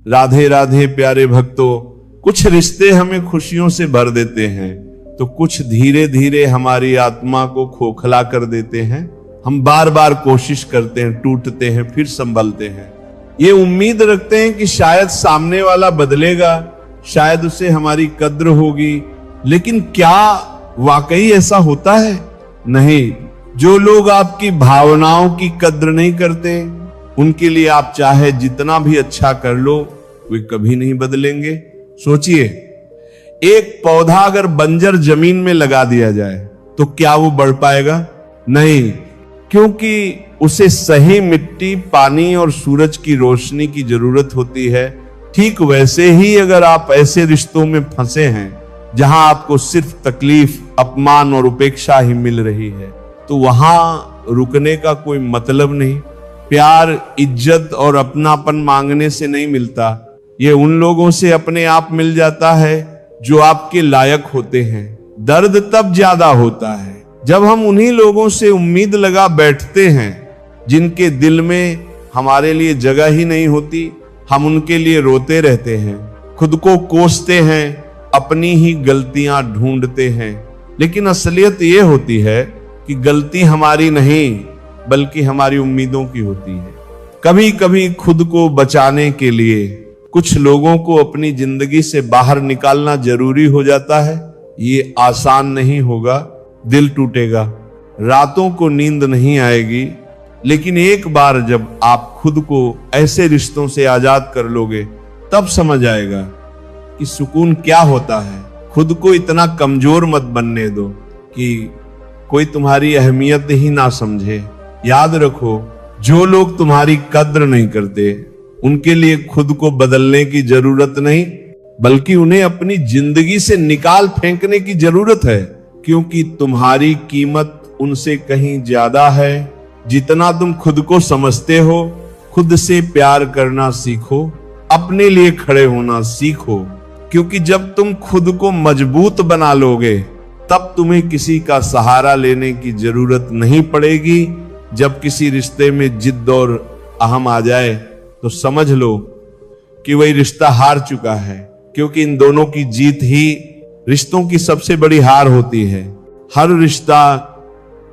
राधे राधे प्यारे भक्तों, कुछ रिश्ते हमें खुशियों से भर देते हैं तो कुछ धीरे धीरे हमारी आत्मा को खोखला कर देते हैं। हम बार बार कोशिश करते हैं, टूटते हैं, फिर संभलते हैं। ये उम्मीद रखते हैं कि शायद सामने वाला बदलेगा, शायद उसे हमारी कद्र होगी, लेकिन क्या वाकई ऐसा होता है? नहीं। जो लोग आपकी भावनाओं की कद्र नहीं करते, उनके लिए आप चाहे जितना भी अच्छा कर लो, वे कभी नहीं बदलेंगे। सोचिए, एक पौधा अगर बंजर जमीन में लगा दिया जाए तो क्या वो बढ़ पाएगा? नहीं, क्योंकि उसे सही मिट्टी, पानी और सूरज की रोशनी की जरूरत होती है। ठीक वैसे ही अगर आप ऐसे रिश्तों में फंसे हैं जहां आपको सिर्फ तकलीफ, अपमान और उपेक्षा ही मिल रही है, तो वहां रुकने का कोई मतलब नहीं। प्यार, इज्जत और अपनापन मांगने से नहीं मिलता, ये उन लोगों से अपने आप मिल जाता है जो आपके लायक होते हैं। दर्द तब ज्यादा होता है जब हम उन्हीं लोगों से उम्मीद लगा बैठते हैं जिनके दिल में हमारे लिए जगह ही नहीं होती। हम उनके लिए रोते रहते हैं, खुद को कोसते हैं, अपनी ही गलतियां ढूंढते हैं। लेकिन असलियत ये होती है कि गलती हमारी नहीं, बल्कि हमारी उम्मीदों की होती है। कभी कभी खुद को बचाने के लिए कुछ लोगों को अपनी जिंदगी से बाहर निकालना जरूरी हो जाता है। ये आसान नहीं होगा, दिल टूटेगा, रातों को नींद नहीं आएगी, लेकिन एक बार जब आप खुद को ऐसे रिश्तों से आजाद कर लोगे, तब समझ आएगा कि सुकून क्या होता है। खुद को इतना कमजोर मत बनने दो कि कोई तुम्हारी अहमियत ही ना समझे। याद रखो, जो लोग तुम्हारी कद्र नहीं करते, उनके लिए खुद को बदलने की जरूरत नहीं, बल्कि उन्हें अपनी जिंदगी से निकाल फेंकने की जरूरत है। क्योंकि तुम्हारी कीमत उनसे कहीं ज्यादा है। जितना तुम खुद को समझते हो, खुद से प्यार करना सीखो, अपने लिए खड़े होना सीखो। क्योंकि जब तुम खुद को मजबूत बना लोगे, तब तुम्हें किसी का सहारा लेने की जरूरत नहीं पड़ेगी। जब किसी रिश्ते में जिद और अहम आ जाए तो समझ लो कि वही रिश्ता हार चुका है। क्योंकि इन दोनों की जीत ही रिश्तों की सबसे बड़ी हार होती है। हर रिश्ता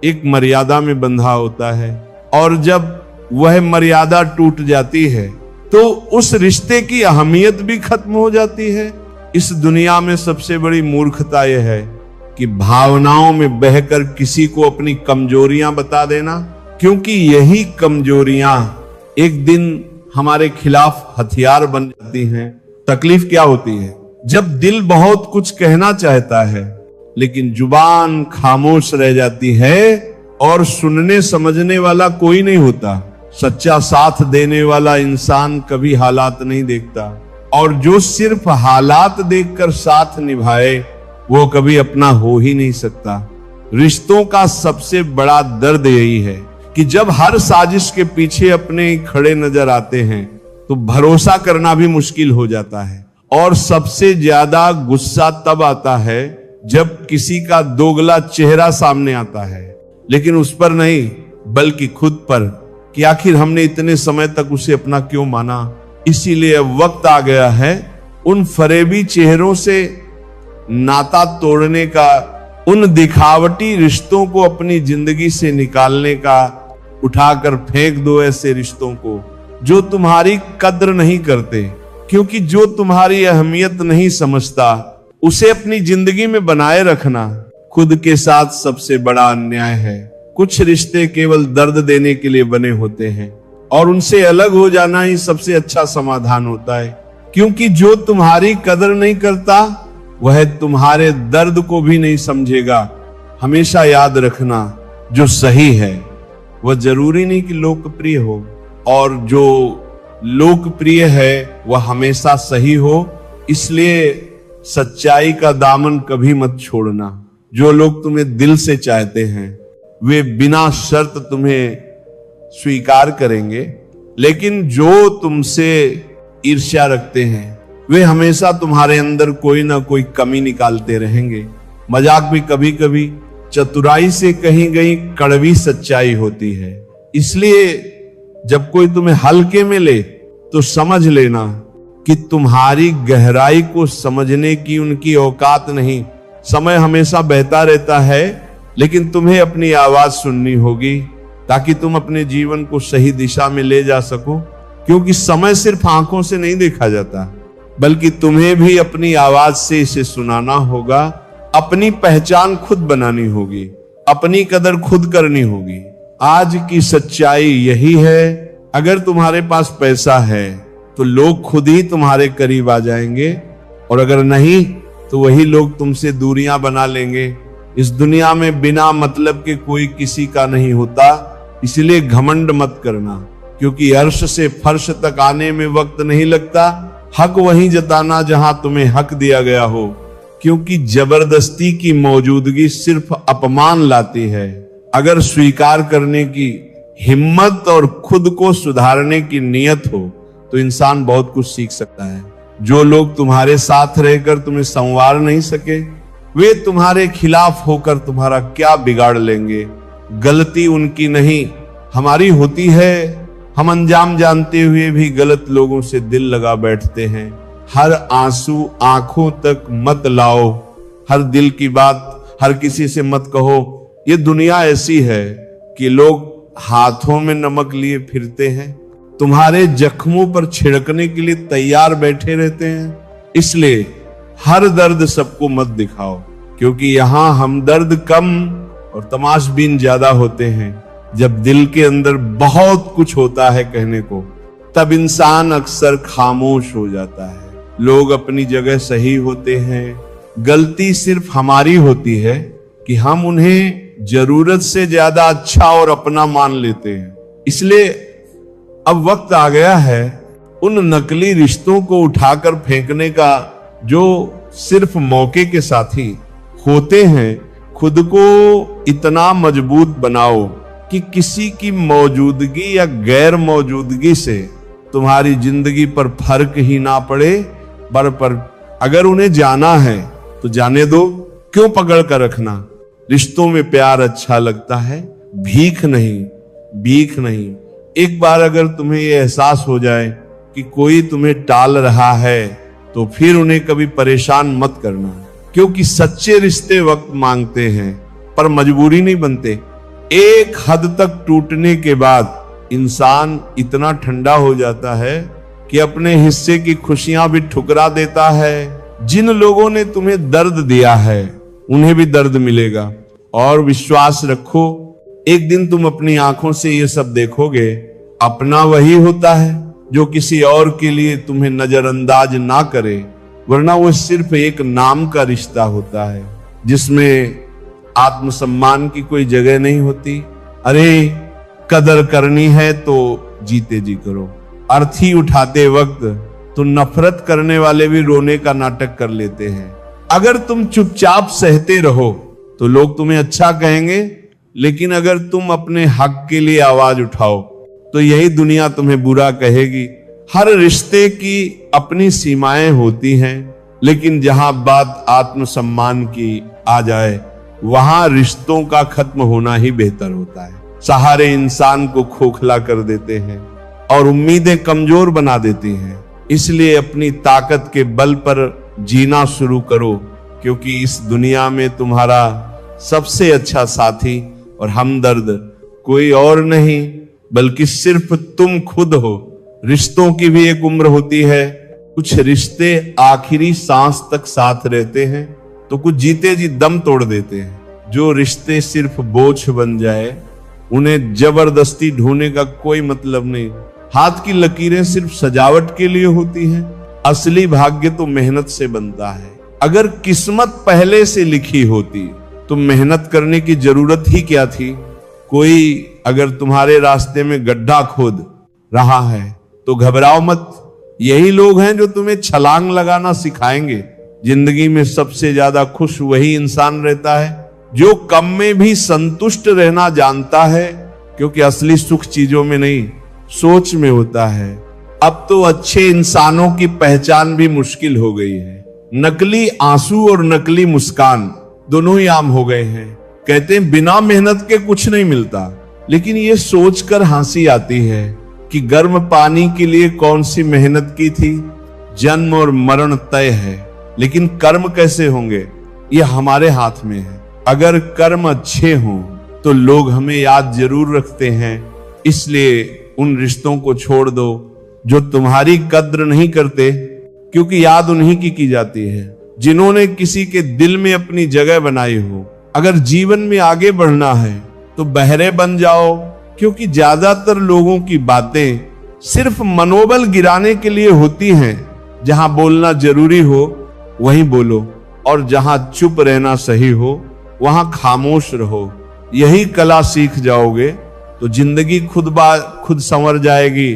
एक मर्यादा में बंधा होता है, और जब वह मर्यादा टूट जाती है तो उस रिश्ते की अहमियत भी खत्म हो जाती है। इस दुनिया में सबसे बड़ी मूर्खता यह है कि भावनाओं में बहकर किसी को अपनी कमजोरियां बता देना, क्योंकि यही कमजोरियां एक दिन हमारे खिलाफ हथियार बन जाती हैं। तकलीफ क्या होती है? जब दिल बहुत कुछ कहना चाहता है, लेकिन जुबान खामोश रह जाती है और सुनने समझने वाला कोई नहीं होता। सच्चा साथ देने वाला इंसान कभी हालात नहीं देखता, और जो सिर्फ हालात देखकर साथ निभाए, वो कभी अपना हो ही नहीं सकता। रिश्तों का सबसे बड़ा दर्द यही है कि जब हर साजिश के पीछे अपने खड़े नजर आते हैं तो भरोसा करना भी मुश्किल हो जाता है। और सबसे ज्यादा गुस्सा तब आता है जब किसी का दोगला चेहरा सामने आता है, लेकिन उस पर नहीं, बल्कि खुद पर, कि आखिर हमने इतने समय तक उसे अपना क्यों माना। इसीलिए अब वक्त आ गया है उन फरेबी चेहरों से नाता तोड़ने का, उन दिखावटी रिश्तों को अपनी जिंदगी से निकालने का। उठाकर फेंक दो ऐसे रिश्तों को जो तुम्हारी कद्र नहीं करते, क्योंकि जो तुम्हारी अहमियत नहीं समझता, उसे अपनी जिंदगी में बनाए रखना खुद के साथ सबसे बड़ा अन्याय है। कुछ रिश्ते केवल दर्द देने के लिए बने होते हैं, और उनसे अलग हो जाना ही सबसे अच्छा समाधान होता है। क्योंकि जो तुम्हारी कदर नहीं करता, वह तुम्हारे दर्द को भी नहीं समझेगा। हमेशा याद रखना, जो सही है वह जरूरी नहीं कि लोकप्रिय हो, और जो लोकप्रिय है वह हमेशा सही हो। इसलिए सच्चाई का दामन कभी मत छोड़ना। जो लोग तुम्हें दिल से चाहते हैं, वे बिना शर्त तुम्हें स्वीकार करेंगे, लेकिन जो तुमसे ईर्ष्या रखते हैं, वे हमेशा तुम्हारे अंदर कोई ना कोई कमी निकालते रहेंगे। मजाक भी कभी कभी चतुराई से कहीं गई कड़वी सच्चाई होती है। इसलिए जब कोई तुम्हें हल्के में ले तो समझ लेना कि तुम्हारी गहराई को समझने की उनकी औकात नहीं। समय हमेशा बहता रहता है, लेकिन तुम्हें अपनी आवाज सुननी होगी ताकि तुम अपने जीवन को सही दिशा में ले जा सको। क्योंकि समय सिर्फ आंखों से नहीं देखा जाता, बल्कि तुम्हें भी अपनी आवाज से इसे सुनाना होगा। अपनी पहचान खुद बनानी होगी, अपनी कदर खुद करनी होगी। आज की सच्चाई यही है, अगर तुम्हारे पास पैसा है तो लोग खुद ही तुम्हारे करीब आ जाएंगे, और अगर नहीं तो वही लोग तुमसे दूरियां बना लेंगे। इस दुनिया में बिना मतलब के कोई किसी का नहीं होता, इसलिए घमंड मत करना, क्योंकि अर्श से फर्श तक आने में वक्त नहीं लगता। हक वहीं जताना जहां तुम्हें हक दिया गया हो, क्योंकि जबरदस्ती की मौजूदगी सिर्फ अपमान लाती है। अगर स्वीकार करने की हिम्मत और खुद को सुधारने की नियत हो तो इंसान बहुत कुछ सीख सकता है। जो लोग तुम्हारे साथ रहकर तुम्हें संवार नहीं सके, वे तुम्हारे खिलाफ होकर तुम्हारा क्या बिगाड़ लेंगे। गलती उनकी नहीं, हमारी होती है। हम अंजाम जानते हुए भी गलत लोगों से दिल लगा बैठते हैं। हर आंसू आंखों तक मत लाओ, हर दिल की बात हर किसी से मत कहो। ये दुनिया ऐसी है कि लोग हाथों में नमक लिए फिरते हैं, तुम्हारे जख्मों पर छिड़कने के लिए तैयार बैठे रहते हैं। इसलिए हर दर्द सबको मत दिखाओ, क्योंकि यहां हमदर्द कम और तमाशबीन ज्यादा होते हैं। जब दिल के अंदर बहुत कुछ होता है कहने को, तब इंसान अक्सर खामोश हो जाता है। लोग अपनी जगह सही होते हैं, गलती सिर्फ हमारी होती है कि हम उन्हें जरूरत से ज्यादा अच्छा और अपना मान लेते हैं। इसलिए अब वक्त आ गया है उन नकली रिश्तों को उठाकर फेंकने का, जो सिर्फ मौके के साथी होते हैं। खुद को इतना मजबूत बनाओ कि किसी की मौजूदगी या गैर मौजूदगी से तुम्हारी जिंदगी पर फर्क ही ना पड़े। पर अगर उन्हें जाना है तो जाने दो, क्यों पकड़ कर रखना। रिश्तों में प्यार अच्छा लगता है, भीख नहीं, भीख नहीं। एक बार अगर तुम्हें यह एहसास हो जाए कि कोई तुम्हें टाल रहा है, तो फिर उन्हें कभी परेशान मत करना, क्योंकि सच्चे रिश्ते वक्त मांगते हैं पर मजबूरी नहीं बनते। एक हद तक टूटने के बाद इंसान इतना ठंडा हो जाता है कि अपने हिस्से की खुशियां भी ठुकरा देता है। जिन लोगों ने तुम्हें दर्द दिया है उन्हें भी दर्द मिलेगा, और विश्वास रखो एक दिन तुम अपनी आंखों से ये सब देखोगे। अपना वही होता है जो किसी और के लिए तुम्हें नजरअंदाज ना करे, वरना वो सिर्फ एक नाम का रिश्ता होता है जिसमें आत्मसम्मान की कोई जगह नहीं होती। अरे कदर करनी है तो जीते जी करो। अर्थी उठाते वक्त तो नफरत करने वाले भी रोने का नाटक कर लेते हैं। अगर तुम चुपचाप सहते रहो तो लोग तुम्हें अच्छा कहेंगे, लेकिन अगर तुम अपने हक के लिए आवाज उठाओ तो यही दुनिया तुम्हें बुरा कहेगी। हर रिश्ते की अपनी सीमाएं होती हैं, लेकिन जहां बात आत्मसम्मान की आ जाए वहां रिश्तों का खत्म होना ही बेहतर होता है। सहारे इंसान को खोखला कर देते हैं और उम्मीदें कमजोर बना देती हैं। इसलिए अपनी ताकत के बल पर जीना शुरू करो, क्योंकि इस दुनिया में तुम्हारा सबसे अच्छा साथी और हमदर्द कोई और नहीं बल्कि सिर्फ तुम खुद हो। रिश्तों की भी एक उम्र होती है। कुछ रिश्ते आखिरी सांस तक साथ रहते हैं, तो कुछ जीते जी दम तोड़ देते हैं। जो रिश्ते सिर्फ बोझ बन जाए उन्हें जबरदस्ती ढूंढने का कोई मतलब नहीं। हाथ की लकीरें सिर्फ सजावट के लिए होती हैं, असली भाग्य तो मेहनत से बनता है। अगर किस्मत पहले से लिखी होती तो मेहनत करने की जरूरत ही क्या थी। कोई अगर तुम्हारे रास्ते में गड्ढा खोद रहा है तो घबराओ मत। यही लोग हैं जो तुम्हें छलांग लगाना सिखाएंगे। जिंदगी में सबसे ज्यादा खुश वही इंसान रहता है जो कम में भी संतुष्ट रहना जानता है, क्योंकि असली सुख चीजों में नहीं सोच में होता है। अब तो अच्छे इंसानों की पहचान भी मुश्किल हो गई है। नकली आंसू और नकली मुस्कान दोनों ही आम हो गए हैं। कहते हैं बिना मेहनत के कुछ नहीं मिलता, लेकिन ये सोचकर हंसी आती है कि गर्म पानी के लिए कौन सी मेहनत की थी। जन्म और मरण तय है, लेकिन कर्म कैसे होंगे ये हमारे हाथ में है। अगर कर्म अच्छे हों तो लोग हमें याद जरूर रखते हैं, इसलिए उन रिश्तों को छोड़ दो जो तुम्हारी कद्र नहीं करते, क्योंकि याद उन्हीं की जाती है जिन्होंने किसी के दिल में अपनी जगह बनाई हो। अगर जीवन में आगे बढ़ना है तो बहरे बन जाओ, क्योंकि ज्यादातर लोगों की बातें सिर्फ मनोबल गिराने के लिए होती हैं। जहां बोलना जरूरी हो वहीं बोलो, और जहां चुप रहना सही हो वहां खामोश रहो। यही कला सीख जाओगे तो जिंदगी खुद संवर जाएगी।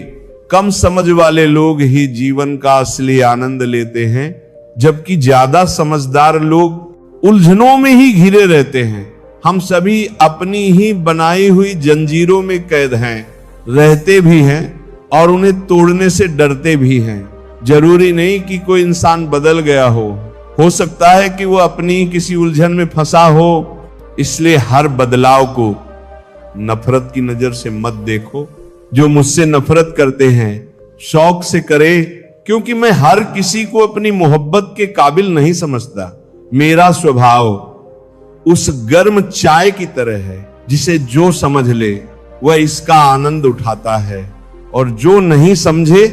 कम समझ वाले लोग ही जीवन का असली आनंद लेते हैं, जबकि ज्यादा समझदार लोग उलझनों में ही घिरे रहते हैं। हम सभी अपनी ही बनाई हुई जंजीरों में कैद हैं, रहते भी हैं और उन्हें तोड़ने से डरते भी हैं। जरूरी नहीं कि कोई इंसान बदल गया हो सकता है कि वो अपनी किसी उलझन में फंसा हो। इसलिए हर बदलाव को नफरत की नजर से मत देखो। जो मुझसे नफरत करते हैं शौक से करे, क्योंकि मैं हर किसी को अपनी मोहब्बत के काबिल नहीं समझता। मेरा स्वभाव उस गर्म चाय की तरह है, जिसे जो समझ ले वह इसका आनंद उठाता है, और जो नहीं समझे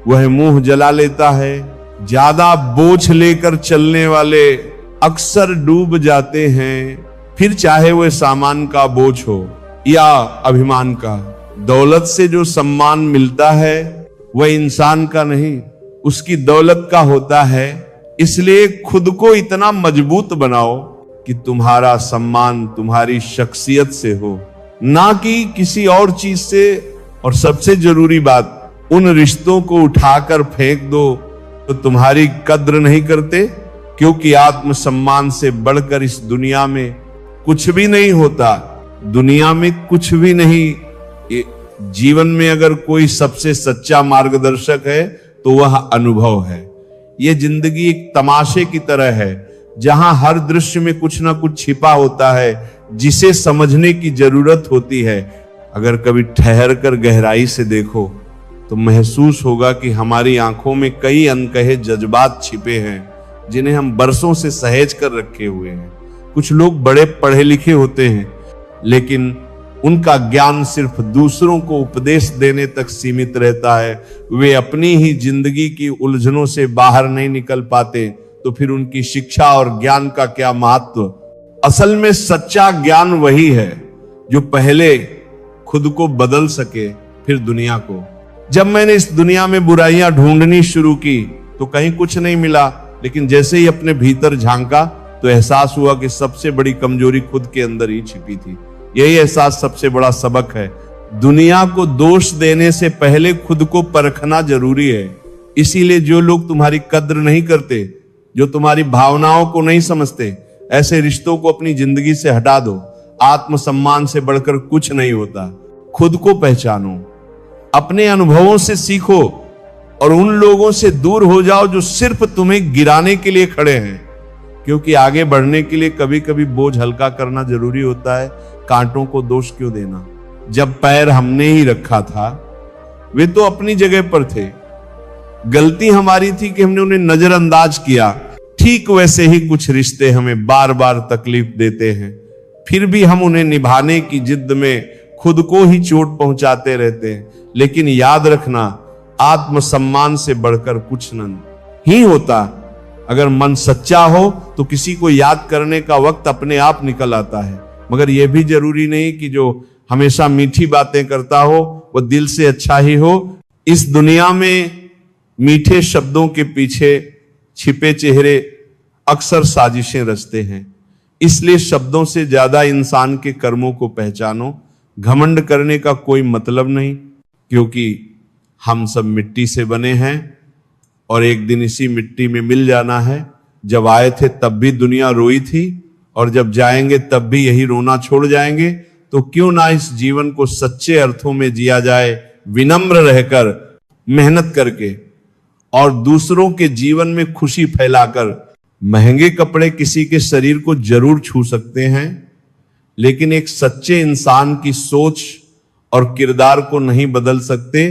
वह मुंह जला लेता है। ज्यादा बोझ लेकर चलने वाले अक्सर डूब जाते हैं, फिर चाहे वह सामान का बोझ हो या अभिमान का। दौलत से जो सम्मान मिलता है वह इंसान का नहीं, उसकी दौलत का होता है। इसलिए खुद को इतना मजबूत बनाओ कि तुम्हारा सम्मान तुम्हारी शख्सियत से हो, ना कि किसी और चीज से। और सबसे जरूरी बात, उन रिश्तों को उठाकर फेंक दो तो तुम्हारी कद्र नहीं करते, क्योंकि आत्मसम्मान से बढ़कर इस दुनिया में कुछ भी नहीं होता। दुनिया में कुछ भी नहीं। जीवन में अगर कोई सबसे सच्चा मार्गदर्शक है तो वह अनुभव है। यह जिंदगी एक तमाशे की तरह है, जहां हर दृश्य में कुछ ना कुछ छिपा होता है, जिसे समझने की जरूरत होती है। अगर कभी ठहर कर गहराई से देखो तो महसूस होगा कि हमारी आंखों में कई अनकहे जज्बात छिपे हैं, जिन्हें हम बरसों से सहेज कर रखे हुए हैं। कुछ लोग बड़े पढ़े लिखे होते हैं, लेकिन उनका ज्ञान सिर्फ दूसरों को उपदेश देने तक सीमित रहता है। वे अपनी ही जिंदगी की उलझनों से बाहर नहीं निकल पाते, तो फिर उनकी शिक्षा और ज्ञान का क्या महत्व। असल में सच्चा ज्ञान वही है जो पहले खुद को बदल सके, फिर दुनिया को। जब मैंने इस दुनिया में बुराइयां ढूंढनी शुरू की तो कहीं कुछ नहीं मिला, लेकिन जैसे ही अपने भीतर झांका तो एहसास हुआ कि सबसे बड़ी कमजोरी खुद के अंदर ही छिपी थी। यही एहसास सबसे बड़ा सबक है। दुनिया को दोष देने से पहले खुद को परखना जरूरी है। इसीलिए जो लोग तुम्हारी कद्र नहीं करते, जो तुम्हारी भावनाओं को नहीं समझते, ऐसे रिश्तों को अपनी जिंदगी से हटा दो। आत्मसम्मान से बढ़कर कुछ नहीं होता। खुद को पहचानो, अपने अनुभवों से सीखो, और उन लोगों से दूर हो जाओ जो सिर्फ तुम्हें गिराने के लिए खड़े हैं। क्योंकि आगे बढ़ने के लिए कभी कभी बोझ हल्का करना जरूरी होता है। कांटों को दोष क्यों देना? जब पैर हमने ही रखा था, वे तो अपनी जगह पर थे। गलती हमारी थी कि हमने उन्हें नजरअंदाज किया। ठीक वैसे ही कुछ रिश्ते हमें बार बार तकलीफ देते हैं, फिर भी हम उन्हें निभाने की जिद में खुद को ही चोट पहुंचाते रहते हैं। लेकिन याद रखना, आत्मसम्मान से बढ़कर कुछ नहीं होता। अगर मन सच्चा हो तो किसी को याद करने का वक्त अपने आप निकल आता है। मगर यह भी जरूरी नहीं कि जो हमेशा मीठी बातें करता हो वो दिल से अच्छा ही हो। इस दुनिया में मीठे शब्दों के पीछे छिपे चेहरे अक्सर साजिशें रचते हैं। इसलिए शब्दों से ज्यादा इंसान के कर्मों को पहचानो। घमंड करने का कोई मतलब नहीं, क्योंकि हम सब मिट्टी से बने हैं और एक दिन इसी मिट्टी में मिल जाना है। जब आए थे तब भी दुनिया रोई थी, और जब जाएंगे तब भी यही रोना छोड़ जाएंगे। तो क्यों ना इस जीवन को सच्चे अर्थों में जिया जाए, विनम्र रहकर, मेहनत करके, और दूसरों के जीवन में खुशी फैलाकर। महंगे कपड़े किसी के शरीर को जरूर छू सकते हैं, लेकिन एक सच्चे इंसान की सोच और किरदार को नहीं बदल सकते।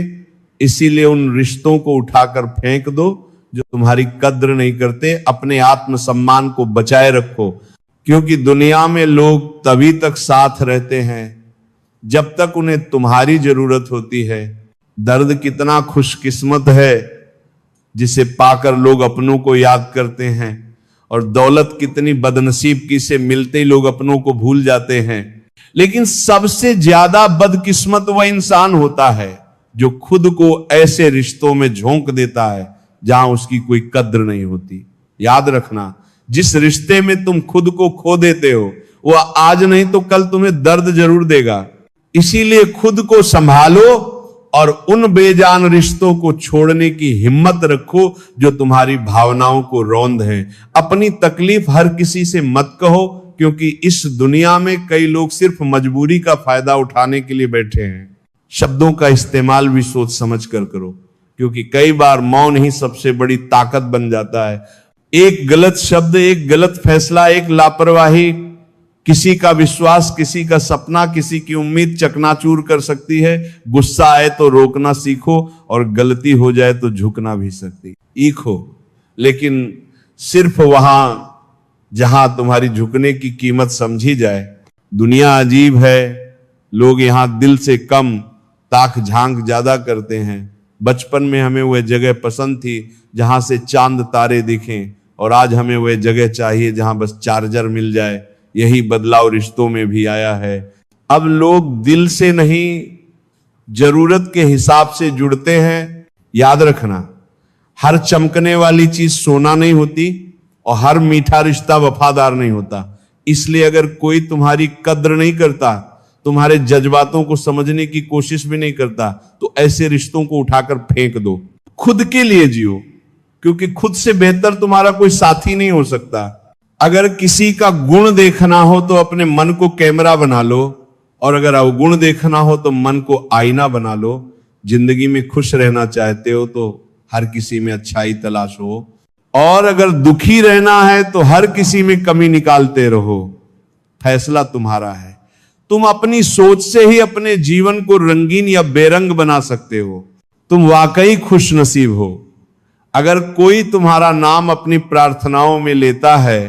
इसीलिए उन रिश्तों को उठाकर फेंक दो जो तुम्हारी कद्र नहीं करते। अपने आत्मसम्मान को बचाए रखो, क्योंकि दुनिया में लोग तभी तक साथ रहते हैं जब तक उन्हें तुम्हारी जरूरत होती है। दर्द कितना खुशकिस्मत है जिसे पाकर लोग अपनों को याद करते हैं, और दौलत कितनी बदनसीब की से मिलते ही लोग अपनों को भूल जाते हैं। लेकिन सबसे ज्यादा बदकिस्मत वह इंसान होता है जो खुद को ऐसे रिश्तों में झोंक देता है जहां उसकी कोई कद्र नहीं होती। याद रखना, जिस रिश्ते में तुम खुद को खो देते हो वह आज नहीं तो कल तुम्हें दर्द जरूर देगा। इसीलिए खुद को संभालो और उन बेजान रिश्तों को छोड़ने की हिम्मत रखो जो तुम्हारी भावनाओं को रौंद हैं। अपनी तकलीफ हर किसी से मत कहो, क्योंकि इस दुनिया में कई लोग सिर्फ मजबूरी का फायदा उठाने के लिए बैठे हैं। शब्दों का इस्तेमाल भी सोच समझ कर करो, क्योंकि कई बार मौन ही सबसे बड़ी ताकत बन जाता है। एक गलत शब्द, एक गलत फैसला, एक लापरवाही किसी का विश्वास, किसी का सपना, किसी की उम्मीद चकनाचूर कर सकती है। गुस्सा आए तो रोकना सीखो, और गलती हो जाए तो झुकना भी सीखो, लेकिन सिर्फ वहां जहां तुम्हारी झुकने की कीमत समझी जाए। दुनिया अजीब है, लोग यहां दिल से कम ताक झांक ज्यादा करते हैं। बचपन में हमें वह जगह पसंद थी जहां से चांद तारे दिखें, और आज हमें वह जगह चाहिए जहां बस चार्जर मिल जाए। यही बदलाव रिश्तों में भी आया है। अब लोग दिल से नहीं, जरूरत के हिसाब से जुड़ते हैं। याद रखना, हर चमकने वाली चीज सोना नहीं होती, और हर मीठा रिश्ता वफादार नहीं होता। इसलिए अगर कोई तुम्हारी कद्र नहीं करता, तुम्हारे जज्बातों को समझने की कोशिश भी नहीं करता, तो ऐसे रिश्तों को उठाकर फेंक दो। खुद के लिए जियो, क्योंकि खुद से बेहतर तुम्हारा कोई साथी नहीं हो सकता। अगर किसी का गुण देखना हो तो अपने मन को कैमरा बना लो, और अगर अवगुण देखना हो तो मन को आईना बना लो। जिंदगी में खुश रहना चाहते हो तो हर किसी में अच्छाई तलाशो, और अगर दुखी रहना है तो हर किसी में कमी निकालते रहो। फैसला तुम्हारा है। तुम अपनी सोच से ही अपने जीवन को रंगीन या बेरंग बना सकते हो। तुम वाकई खुश नसीब हो अगर कोई तुम्हारा नाम अपनी प्रार्थनाओं में लेता है,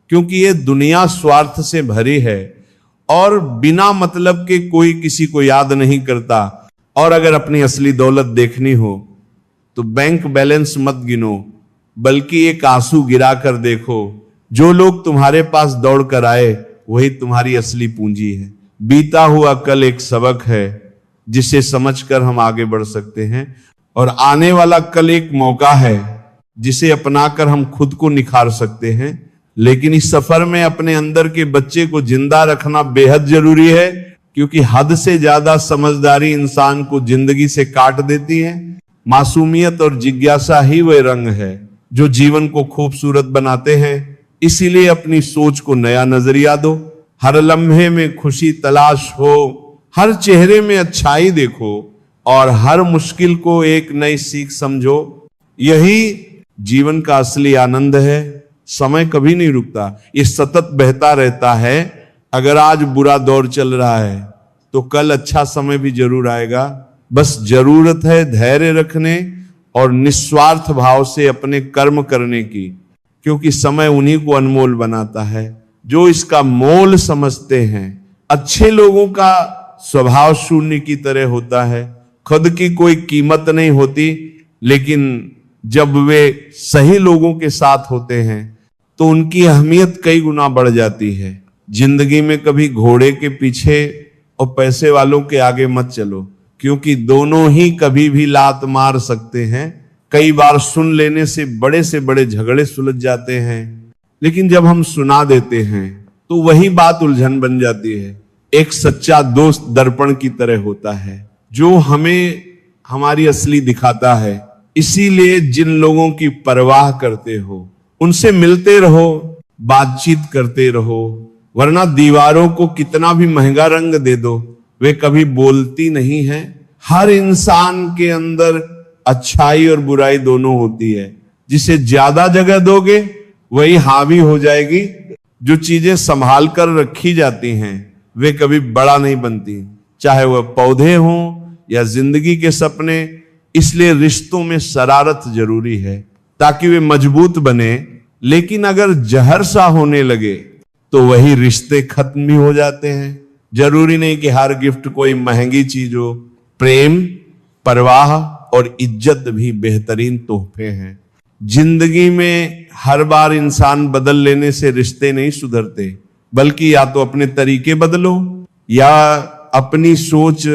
क्योंकि ये दुनिया स्वार्थ से भरी है और बिना मतलब के कोई किसी को याद नहीं करता। और अगर अपनी असली दौलत देखनी हो तो बैंक बैलेंस मत गिनो, बल्कि एक आंसू गिरा कर देखो। जो लोग तुम्हारे पास दौड़ कर आए वही तुम्हारी असली पूंजी है। बीता हुआ कल एक सबक है जिसे समझकर हम आगे बढ़ सकते हैं, और आने वाला कल एक मौका है जिसे अपनाकर हम खुद को निखार सकते हैं। लेकिन इस सफर में अपने अंदर के बच्चे को जिंदा रखना बेहद जरूरी है, क्योंकि हद से ज्यादा समझदारी इंसान को जिंदगी से काट देती है। मासूमियत और जिज्ञासा ही वह रंग है जो जीवन को खूबसूरत बनाते हैं। इसीलिए अपनी सोच को नया नजरिया दो, हर लम्हे में खुशी तलाश हो, हर चेहरे में अच्छाई देखो, और हर मुश्किल को एक नई सीख समझो। यही जीवन का असली आनंद है। समय कभी नहीं रुकता, ये सतत बहता रहता है। अगर आज बुरा दौर चल रहा है तो कल अच्छा समय भी जरूर आएगा। बस जरूरत है धैर्य रखने और निस्वार्थ भाव से अपने कर्म करने की, क्योंकि समय उन्हीं को अनमोल बनाता है जो इसका मोल समझते हैं। अच्छे लोगों का स्वभाव शून्य की तरह होता है, खुद की कोई कीमत नहीं होती, लेकिन जब वे सही लोगों के साथ होते हैं तो उनकी अहमियत कई गुना बढ़ जाती है। जिंदगी में कभी घोड़े के पीछे और पैसे वालों के आगे मत चलो, क्योंकि दोनों ही कभी भी लात मार सकते हैं। कई बार सुन लेने से बड़े झगड़े सुलझ जाते हैं, लेकिन जब हम सुना देते हैं तो वही बात उलझन बन जाती है। एक सच्चा दोस्त दर्पण की तरह होता है जो हमें हमारी असली दिखाता है। इसीलिए जिन लोगों की परवाह करते हो उनसे मिलते रहो, बातचीत करते रहो, वरना दीवारों को कितना भी महंगा रंग दे दो वे कभी बोलती नहीं है। हर इंसान के अंदर अच्छाई और बुराई दोनों होती है। जिसे ज्यादा जगह दोगे वही हावी हो जाएगी। जो चीजें संभाल कर रखी जाती हैं वे कभी बड़ा नहीं बनती, चाहे वह पौधे हों या जिंदगी के सपने। इसलिए रिश्तों में शरारत जरूरी है। ताकि वे मजबूत बने। लेकिन अगर जहर सा होने लगे तो वही रिश्ते खत्म भी हो जाते हैं। जरूरी नहीं कि हर गिफ्ट कोई महंगी चीज हो। प्रेम, परवाह और इज्जत भी बेहतरीन तोहफे हैं। जिंदगी में हर बार इंसान बदल लेने से रिश्ते नहीं सुधरते, बल्कि या तो अपने तरीके बदलो या अपनी सोच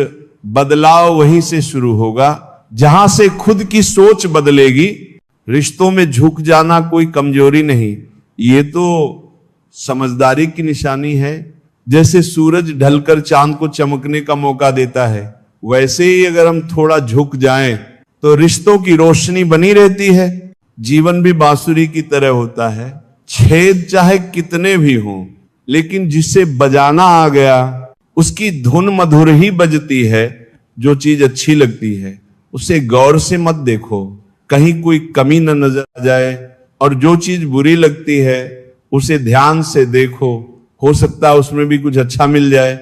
बदलाव वहीं से शुरू होगा। जहां से खुद की सोच बदलेगी। रिश्तों में झुक जाना कोई कमजोरी नहीं, ये तो समझदारी की निशानी है। जैसे सूरज ढलकर चांद को चमकने का मौका देता है, वैसे ही अगर हम थोड़ा झुक जाएं तो रिश्तों की रोशनी बनी रहती है। जीवन भी बांसुरी की तरह होता है, छेद चाहे कितने भी हों, लेकिन जिसे बजाना आ गया उसकी धुन मधुर ही बजती है। जो चीज अच्छी लगती है उसे गौर से मत देखो, कहीं कोई कमी न नजर आ जाए, और जो चीज बुरी लगती है उसे ध्यान से देखो, हो सकता है उसमें भी कुछ अच्छा मिल जाए।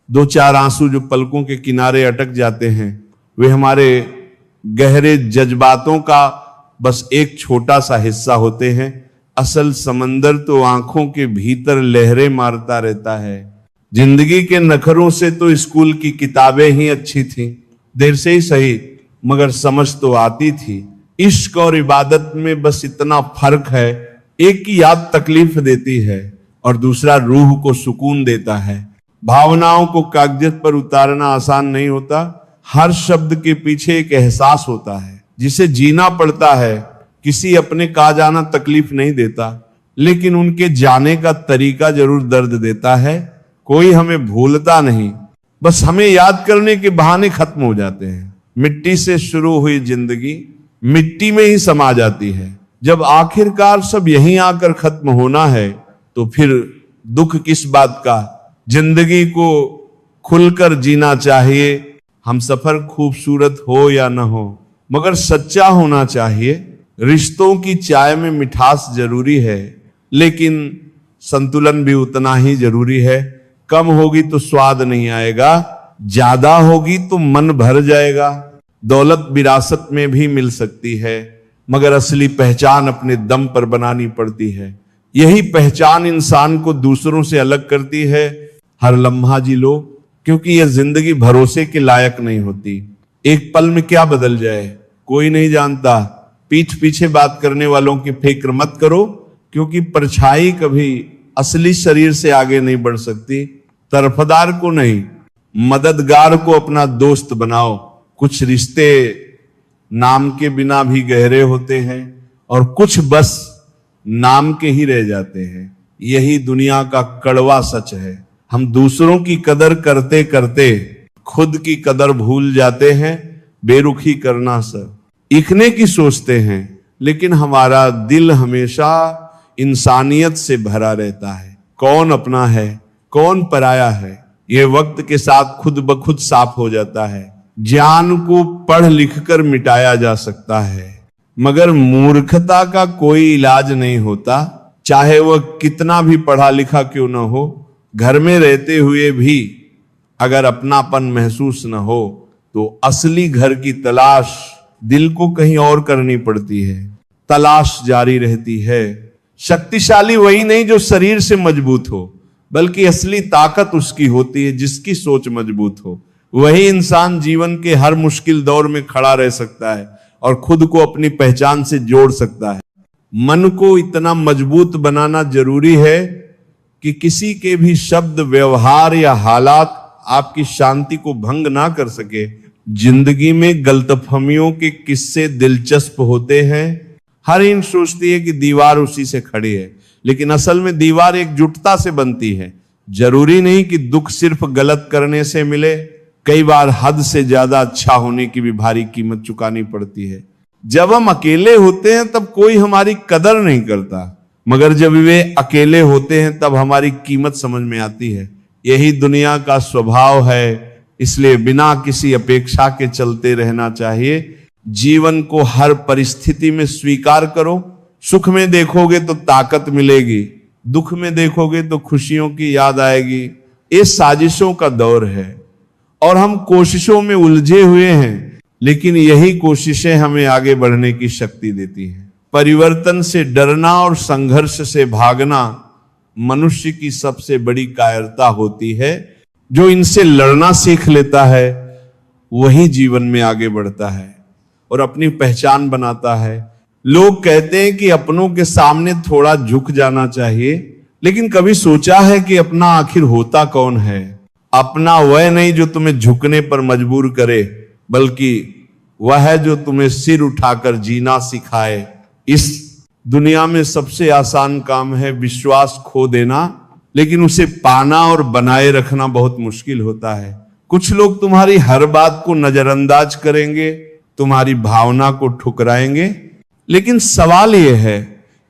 दो चार आंसू जो पलकों के किनारे अटक जाते हैं, वे हमारे गहरे जज्बातों का बस एक छोटा सा हिस्सा होते हैं। असल समंदर तो आंखों के भीतर लहरें मारता रहता है। जिंदगी के नखरों से तो स्कूल की किताबें ही अच्छी थीं, देर से ही सही, मगर समझ तो आती थी। इश्क और इबादत में बस इतना फर्क है, एक की याद तकलीफ देती है और दूसरा रूह को सुकून देता है। भावनाओं को कागज पर उतारना आसान नहीं होता। हर शब्द के पीछे एक एहसास होता है जिसे जीना पड़ता है। किसी अपने का जाना तकलीफ नहीं देता, लेकिन उनके जाने का तरीका जरूर दर्द देता है। कोई हमें भूलता नहीं, बस हमें याद करने के बहाने खत्म हो जाते हैं। मिट्टी से शुरू हुई जिंदगी मिट्टी में ही समा जाती है। जब आखिरकार सब यहीं आकर खत्म होना है तो फिर दुख किस बात का। जिंदगी को खुलकर जीना चाहिए। हम सफर खूबसूरत हो या न हो, मगर सच्चा होना चाहिए। रिश्तों की चाय में मिठास जरूरी है, लेकिन संतुलन भी उतना ही जरूरी है। कम होगी तो स्वाद नहीं आएगा, ज्यादा होगी तो मन भर जाएगा। दौलत विरासत में भी मिल सकती है, मगर असली पहचान अपने दम पर बनानी पड़ती है। यही पहचान इंसान को दूसरों से अलग करती है। हर लम्हा जी लो, क्योंकि यह जिंदगी भरोसे के लायक नहीं होती। एक पल में क्या बदल जाए कोई नहीं जानता। पीठ पीछे बात करने वालों की फिक्र मत करो, क्योंकि परछाई कभी असली शरीर से आगे नहीं बढ़ सकती। तरफदार को नहीं, मददगार को अपना दोस्त बनाओ। कुछ रिश्ते नाम के बिना भी गहरे होते हैं और कुछ बस नाम के ही रह जाते हैं। यही दुनिया का कड़वा सच है। हम दूसरों की कदर करते करते खुद की कदर भूल जाते हैं। बेरुखी करना सर इखने की सोचते हैं, लेकिन हमारा दिल हमेशा इंसानियत से भरा रहता है। कौन अपना है कौन पराया है, यह वक्त के साथ खुद ब खुद साफ हो जाता है। ज्ञान को पढ़ लिख कर मिटाया जा सकता है, मगर मूर्खता का कोई इलाज नहीं होता, चाहे वह कितना भी पढ़ा लिखा क्यों न हो। घर में रहते हुए भी अगर अपनापन महसूस न हो तो असली घर की तलाश दिल को कहीं और करनी पड़ती है। तलाश जारी रहती है। शक्तिशाली वही नहीं जो शरीर से मजबूत हो, बल्कि असली ताकत उसकी होती है जिसकी सोच मजबूत हो। वही इंसान जीवन के हर मुश्किल दौर में खड़ा रह सकता है और खुद को अपनी पहचान से जोड़ सकता है। मन को इतना मजबूत बनाना जरूरी है कि किसी के भी शब्द, व्यवहार या हालात आपकी शांति को भंग ना कर सके। जिंदगी में गलतफहमियों के किस्से दिलचस्प होते हैं। हर इन सोचती है कि दीवार उसी से खड़ी है, लेकिन असल में दीवार एकजुटता से बनती है। जरूरी नहीं कि दुख सिर्फ गलत करने से मिले, कई बार हद से ज्यादा अच्छा होने की भी भारी कीमत चुकानी पड़ती है। जब हम अकेले होते हैं तब कोई हमारी कदर नहीं करता, मगर जब वे अकेले होते हैं तब हमारी कीमत समझ में आती है। यही दुनिया का स्वभाव है, इसलिए बिना किसी अपेक्षा के चलते रहना चाहिए। जीवन को हर परिस्थिति में स्वीकार करो। सुख में देखोगे तो ताकत मिलेगी, दुख में देखोगे तो खुशियों की याद आएगी। ये साजिशों का दौर है और हम कोशिशों में उलझे हुए हैं, लेकिन यही कोशिशें हमें आगे बढ़ने की शक्ति देती हैं। परिवर्तन से डरना और संघर्ष से भागना मनुष्य की सबसे बड़ी कायरता होती है। जो इनसे लड़ना सीख लेता है वही जीवन में आगे बढ़ता है और अपनी पहचान बनाता है। लोग कहते हैं कि अपनों के सामने थोड़ा झुक जाना चाहिए, लेकिन कभी सोचा है कि अपना आखिर होता कौन है? अपना वह नहीं जो तुम्हें झुकने पर मजबूर करे, बल्कि वह है जो तुम्हें सिर उठाकर जीना सिखाए। इस दुनिया में सबसे आसान काम है विश्वास खो देना, लेकिन उसे पाना और बनाए रखना बहुत मुश्किल होता है। कुछ लोग तुम्हारी हर बात को नजरअंदाज करेंगे, तुम्हारी भावना को ठुकराएंगे, लेकिन सवाल यह है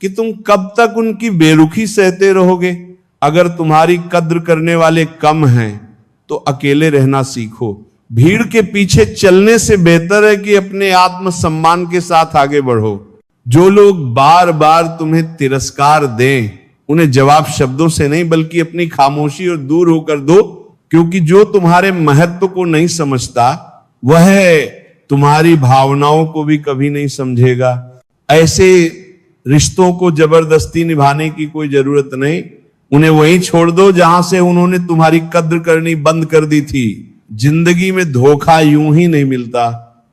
कि तुम कब तक उनकी बेरुखी सहते रहोगे? अगर तुम्हारी कद्र करने वाले कम हैं तो अकेले रहना सीखो। भीड़ के पीछे चलने से बेहतर है कि अपने आत्मसम्मान के साथ आगे बढ़ो। जो लोग बार बार तुम्हें तिरस्कार दें, उन्हें जवाब शब्दों से नहीं बल्कि अपनी खामोशी और दूर होकर दो, क्योंकि जो तुम्हारे महत्व को नहीं समझता वह तुम्हारी भावनाओं को भी कभी नहीं समझेगा। ऐसे रिश्तों को जबरदस्ती निभाने की कोई जरूरत नहीं, उन्हें वहीं छोड़ दो जहां से उन्होंने तुम्हारी कद्र करनी बंद कर दी थी। जिंदगी में धोखा यूं ही नहीं मिलता।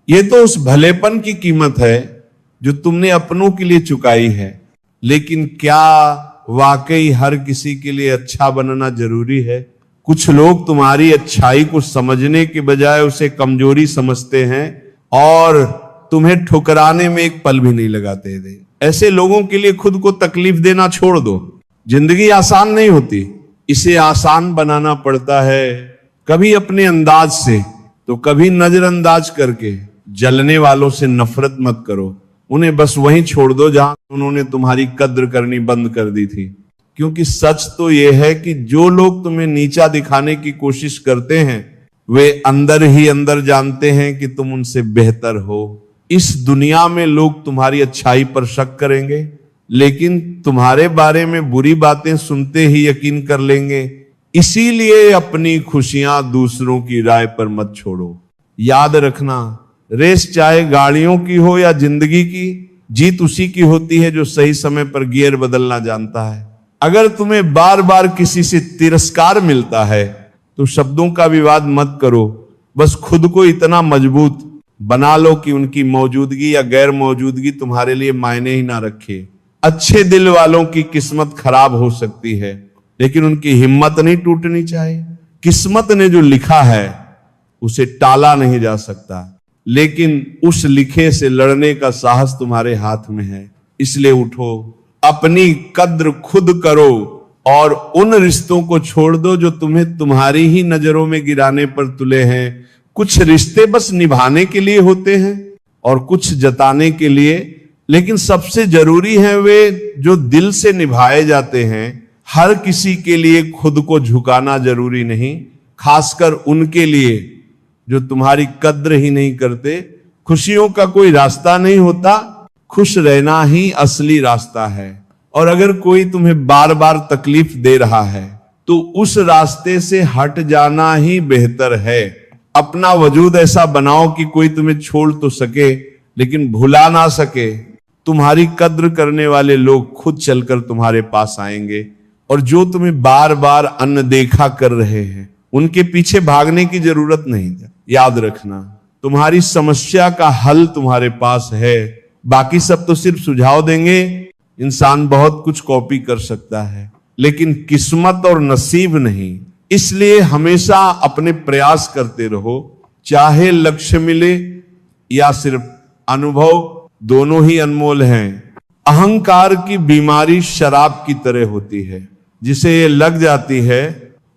यह तो उस भलेपन की कीमत है जो तुमने अपनों के लिए चुकाई है। लेकिन क्या वाकई हर किसी के लिए अच्छा बनना जरूरी है? कुछ लोग तुम्हारी अच्छाई को समझने के बजाय उसे कमजोरी समझते हैं और तुम्हें ठुकराने में एक पल भी नहीं लगाते थे। ऐसे लोगों के लिए खुद को तकलीफ देना छोड़ दो। जिंदगी आसान नहीं होती, इसे आसान बनाना पड़ता है, कभी अपने अंदाज से तो कभी नजरअंदाज करके। जलने वालों से नफरत मत करो, उन्हें बस वहीं छोड़ दो जहां उन्होंने तुम्हारी कद्र करनी बंद कर दी थी। क्योंकि सच तो यह है कि जो लोग तुम्हें नीचा दिखाने की कोशिश करते हैं वे अंदर ही अंदर जानते हैं कि तुम उनसे बेहतर हो। इस दुनिया में लोग तुम्हारी अच्छाई पर शक करेंगे, लेकिन तुम्हारे बारे में बुरी बातें सुनते ही यकीन कर लेंगे। इसीलिए अपनी खुशियां दूसरों की राय पर मत छोड़ो। याद रखना, रेस चाहे गाड़ियों की हो या जिंदगी की, जीत उसी की होती है जो सही समय पर गियर बदलना जानता है। अगर तुम्हें बार बार किसी से तिरस्कार मिलता है तो शब्दों का विवाद मत करो, बस खुद को इतना मजबूत बना लो कि उनकी मौजूदगी या गैर मौजूदगी तुम्हारे लिए मायने ही ना रखे। अच्छे दिल वालों की किस्मत खराब हो सकती है, लेकिन उनकी हिम्मत नहीं टूटनी चाहिए। किस्मत ने जो लिखा है उसे टाला नहीं जा सकता, लेकिन उस लिखे से लड़ने का साहस तुम्हारे हाथ में है। इसलिए उठो, अपनी कद्र खुद करो और उन रिश्तों को छोड़ दो जो तुम्हें तुम्हारी ही नजरों में गिराने पर तुले हैं। कुछ रिश्ते बस निभाने के लिए होते हैं और कुछ जताने के लिए, लेकिन सबसे जरूरी है वे जो दिल से निभाए जाते हैं। हर किसी के लिए खुद को झुकाना जरूरी नहीं, खासकर उनके लिए जो तुम्हारी कद्र ही नहीं करते। खुशियों का कोई रास्ता नहीं होता, खुश रहना ही असली रास्ता है। और अगर कोई तुम्हें बार बार तकलीफ दे रहा है तो उस रास्ते से हट जाना ही बेहतर है। अपना वजूद ऐसा बनाओ कि कोई तुम्हें छोड़ तो सके लेकिन भुला ना सके। तुम्हारी कद्र करने वाले लोग खुद चलकर तुम्हारे पास आएंगे, और जो तुम्हें बार बार अनदेखा कर रहे हैं उनके पीछे भागने की जरूरत नहीं। याद रखना, तुम्हारी समस्या का हल तुम्हारे पास है, बाकी सब तो सिर्फ सुझाव देंगे। इंसान बहुत कुछ कॉपी कर सकता है, लेकिन किस्मत और नसीब नहीं। इसलिए हमेशा अपने प्रयास करते रहो, चाहे लक्ष्य मिले या सिर्फ अनुभव, दोनों ही अनमोल हैं। अहंकार की बीमारी शराब की तरह होती है, जिसे ये लग जाती है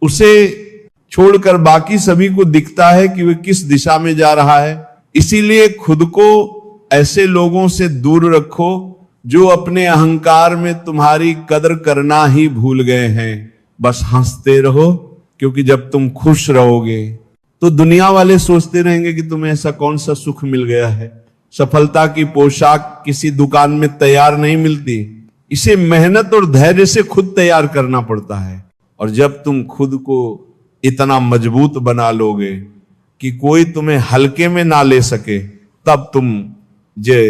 उसे छोड़कर बाकी सभी को दिखता है कि वह किस दिशा में जा रहा है। इसीलिए खुद को ऐसे लोगों से दूर रखो जो अपने अहंकार में तुम्हारी कदर करना ही भूल गए हैं। बस हंसते रहो, क्योंकि जब तुम खुश रहोगे तो दुनिया वाले सोचते रहेंगे कि तुम्हें ऐसा कौन सा सुख मिल गया है। सफलता की पोशाक किसी दुकान में तैयार नहीं मिलती, इसे मेहनत और धैर्य से खुद तैयार करना पड़ता है। और जब तुम खुद को इतना मजबूत बना लोगे कि कोई तुम्हें हल्के में ना ले सके, तब तुम जे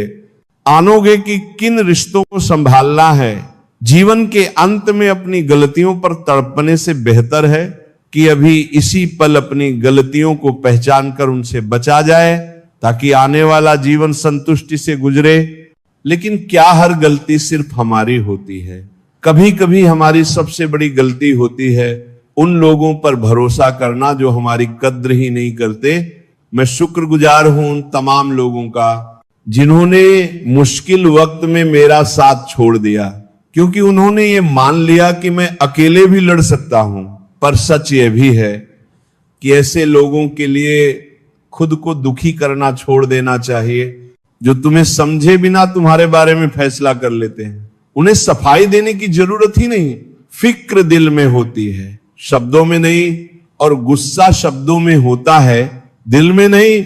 आनोगे कि किन रिश्तों को संभालना है। जीवन के अंत में अपनी गलतियों पर तड़पने से बेहतर है कि अभी इसी पल अपनी गलतियों को पहचान कर उनसे बचा जाए, ताकि आने वाला जीवन संतुष्टि से गुजरे। लेकिन क्या हर गलती सिर्फ हमारी होती है? कभी कभी हमारी सबसे बड़ी गलती होती है उन लोगों पर भरोसा करना जो हमारी कद्र ही नहीं करते। मैं शुक्रगुजार हूं उन तमाम लोगों का जिन्होंने मुश्किल वक्त में मेरा साथ छोड़ दिया, क्योंकि उन्होंने ये मान लिया कि मैं अकेले भी लड़ सकता हूं। पर सच ये भी है कि ऐसे लोगों के लिए खुद को दुखी करना छोड़ देना चाहिए, जो तुम्हें समझे बिना तुम्हारे बारे में फैसला कर लेते हैं। उन्हें सफाई देने की जरूरत ही नहीं, फिक्र दिल में होती है, शब्दों में नहीं, और गुस्सा शब्दों में होता है, दिल में नहीं।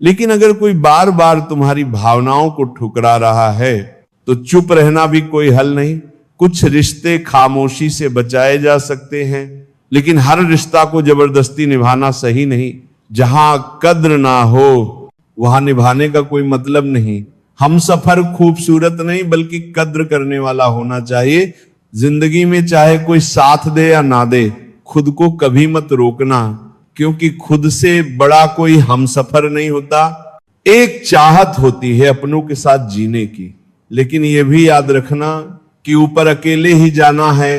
लेकिन अगर कोई बार बार तुम्हारी भावनाओं को ठुकरा रहा है तो चुप रहना भी कोई हल नहीं। कुछ रिश्ते खामोशी से बचाए जा सकते हैं, लेकिन हर रिश्ता को जबरदस्ती निभाना सही नहीं। जहां कद्र ना हो वहां निभाने का कोई मतलब नहीं। हम सफर खूबसूरत नहीं बल्कि कद्र करने वाला होना चाहिए। जिंदगी में चाहे कोई साथ दे या ना दे, खुद को कभी मत रोकना, क्योंकि खुद से बड़ा कोई हम सफर नहीं होता। एक चाहत होती है अपनों के साथ जीने की, लेकिन यह भी याद रखना कि ऊपर अकेले ही जाना है।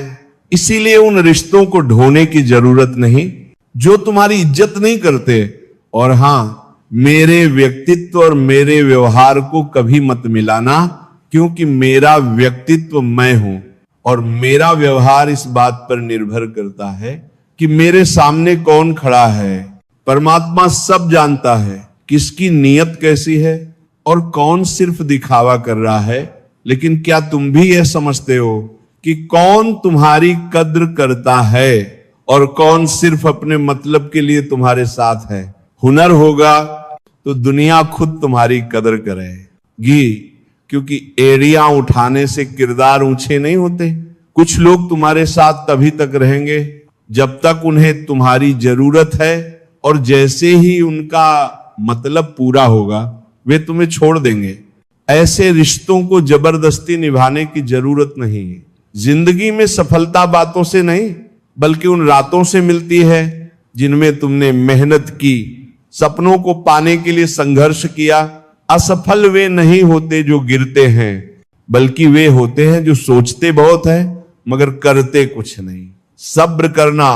इसीलिए उन रिश्तों को ढोने की जरूरत नहीं जो तुम्हारी इज्जत नहीं करते। और हां, मेरे व्यक्तित्व और मेरे व्यवहार को कभी मत मिलाना, क्योंकि मेरा व्यक्तित्व मैं हूं और मेरा व्यवहार इस बात पर निर्भर करता है कि मेरे सामने कौन खड़ा है। परमात्मा सब जानता है किसकी नीयत कैसी है और कौन सिर्फ दिखावा कर रहा है। लेकिन क्या तुम भी यह समझते हो कि कौन तुम्हारी कद्र करता है और कौन सिर्फ अपने मतलब के लिए तुम्हारे साथ है? हुनर होगा तो दुनिया खुद तुम्हारी कदर करेगी, क्योंकि एड़ियां उठाने से किरदार ऊंचे नहीं होते। कुछ लोग तुम्हारे साथ तभी तक रहेंगे जब तक उन्हें तुम्हारी जरूरत है, और जैसे ही उनका मतलब पूरा होगा वे तुम्हें छोड़ देंगे। ऐसे रिश्तों को जबरदस्ती निभाने की जरूरत नहीं है। जिंदगी में सफलता बातों से नहीं बल्कि उन रातों से मिलती है जिनमें तुमने मेहनत की, सपनों को पाने के लिए संघर्ष किया। असफल वे नहीं होते जो गिरते हैं, बल्कि वे होते हैं जो सोचते बहुत है मगर करते कुछ नहीं। सब्र करना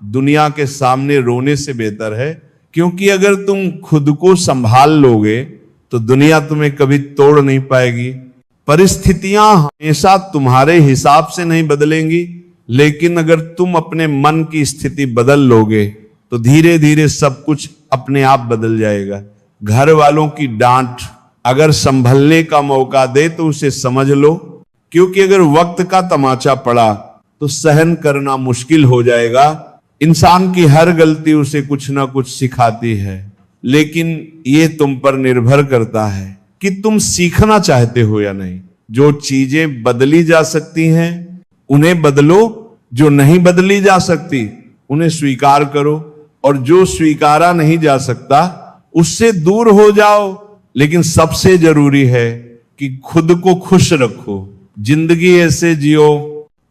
दुनिया के सामने रोने से बेहतर है, क्योंकि अगर तुम खुद को संभाल लोगे तो दुनिया तुम्हें कभी तोड़ नहीं पाएगी। परिस्थितियां हमेशा तुम्हारे हिसाब से नहीं बदलेंगी, लेकिन अगर तुम अपने मन की स्थिति बदल लोगे तो धीरे धीरे सब कुछ अपने आप बदल जाएगा। घर वालों की डांट अगर संभलने का मौका दे तो उसे समझ लो, क्योंकि अगर वक्त का तमाचा पड़ा तो सहन करना मुश्किल हो जाएगा। इंसान की हर गलती उसे कुछ ना कुछ सिखाती है, लेकिन ये तुम पर निर्भर करता है कि तुम सीखना चाहते हो या नहीं। जो चीजें बदली जा सकती हैं उन्हें बदलो, जो नहीं बदली जा सकती उन्हें स्वीकार करो, और जो स्वीकारा नहीं जा सकता उससे दूर हो जाओ। लेकिन सबसे जरूरी है कि खुद को खुश रखो। जिंदगी ऐसे जियो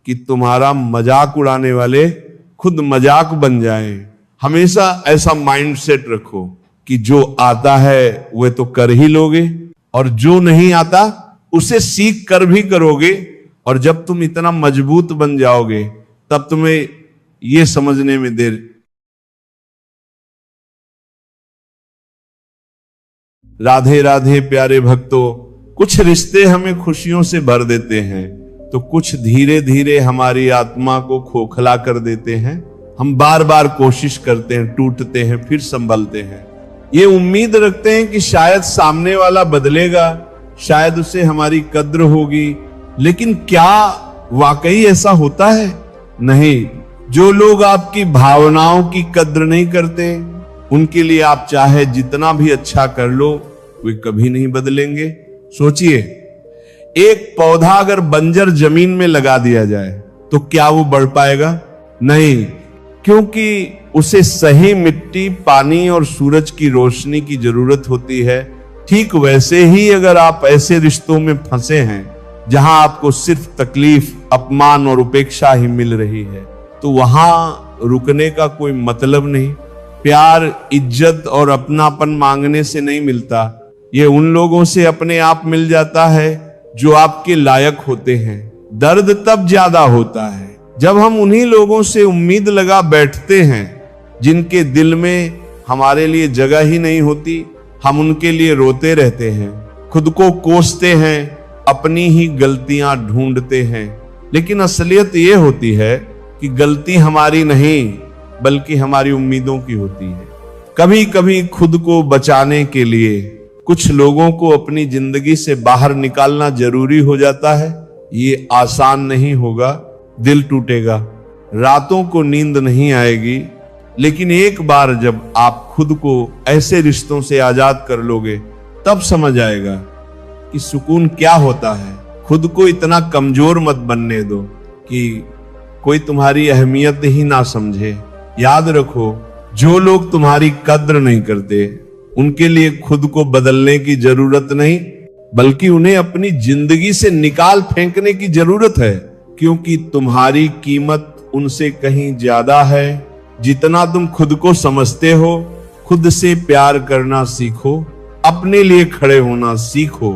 कि तुम्हारा मजाक उड़ाने वाले खुद मजाक बन जाएं। हमेशा ऐसा माइंडसेट रखो कि जो आता है वह तो कर ही लोगे, और जो नहीं आता उसे सीख कर भी करोगे। और जब तुम इतना मजबूत बन जाओगे तब तुम्हें यह समझने में देर। राधे राधे प्यारे भक्तों, कुछ रिश्ते हमें खुशियों से भर देते हैं तो कुछ धीरे धीरे हमारी आत्मा को खोखला कर देते हैं। हम बार बार कोशिश करते हैं, टूटते हैं, फिर संभलते हैं। ये उम्मीद रखते हैं कि शायद सामने वाला बदलेगा, शायद उसे हमारी कद्र होगी। लेकिन क्या वाकई ऐसा होता है? नहीं। जो लोग आपकी भावनाओं की कद्र नहीं करते, उनके लिए आप चाहे जितना भी अच्छा कर लो वे कभी नहीं बदलेंगे। सोचिए, एक पौधा अगर बंजर जमीन में लगा दिया जाए तो क्या वो बढ़ पाएगा? नहीं, क्योंकि उसे सही मिट्टी, पानी और सूरज की रोशनी की जरूरत होती है। ठीक वैसे ही अगर आप ऐसे रिश्तों में फंसे हैं जहां आपको सिर्फ तकलीफ, अपमान और उपेक्षा ही मिल रही है, तो वहां रुकने का कोई मतलब नहीं। प्यार, इज्जत और अपनापन मांगने से नहीं मिलता, ये उन लोगों से अपने आप मिल जाता है जो आपके लायक होते हैं। दर्द तब ज्यादा होता है जब हम उन्हीं लोगों से उम्मीद लगा बैठते हैं जिनके दिल में हमारे लिए जगह ही नहीं होती। हम उनके लिए रोते रहते हैं, खुद को कोसते हैं, अपनी ही गलतियां ढूंढते हैं। लेकिन असलियत ये होती है कि गलती हमारी नहीं बल्कि हमारी उम्मीदों की होती है। कभी कभी खुद को बचाने के लिए कुछ लोगों को अपनी जिंदगी से बाहर निकालना जरूरी हो जाता है। ये आसान नहीं होगा, दिल टूटेगा, रातों को नींद नहीं आएगी, लेकिन एक बार जब आप खुद को ऐसे रिश्तों से आजाद कर लोगे तब समझ आएगा कि सुकून क्या होता है। खुद को इतना कमजोर मत बनने दो कि कोई तुम्हारी अहमियत ही ना समझे। याद रखो, जो लोग तुम्हारी कद्र नहीं करते उनके लिए खुद को बदलने की जरूरत नहीं, बल्कि उन्हें अपनी जिंदगी से निकाल फेंकने की जरूरत है, क्योंकि तुम्हारी कीमत उनसे कहीं ज्यादा है। जितना तुम खुद को समझते हो, खुद से प्यार करना सीखो, अपने लिए खड़े होना सीखो,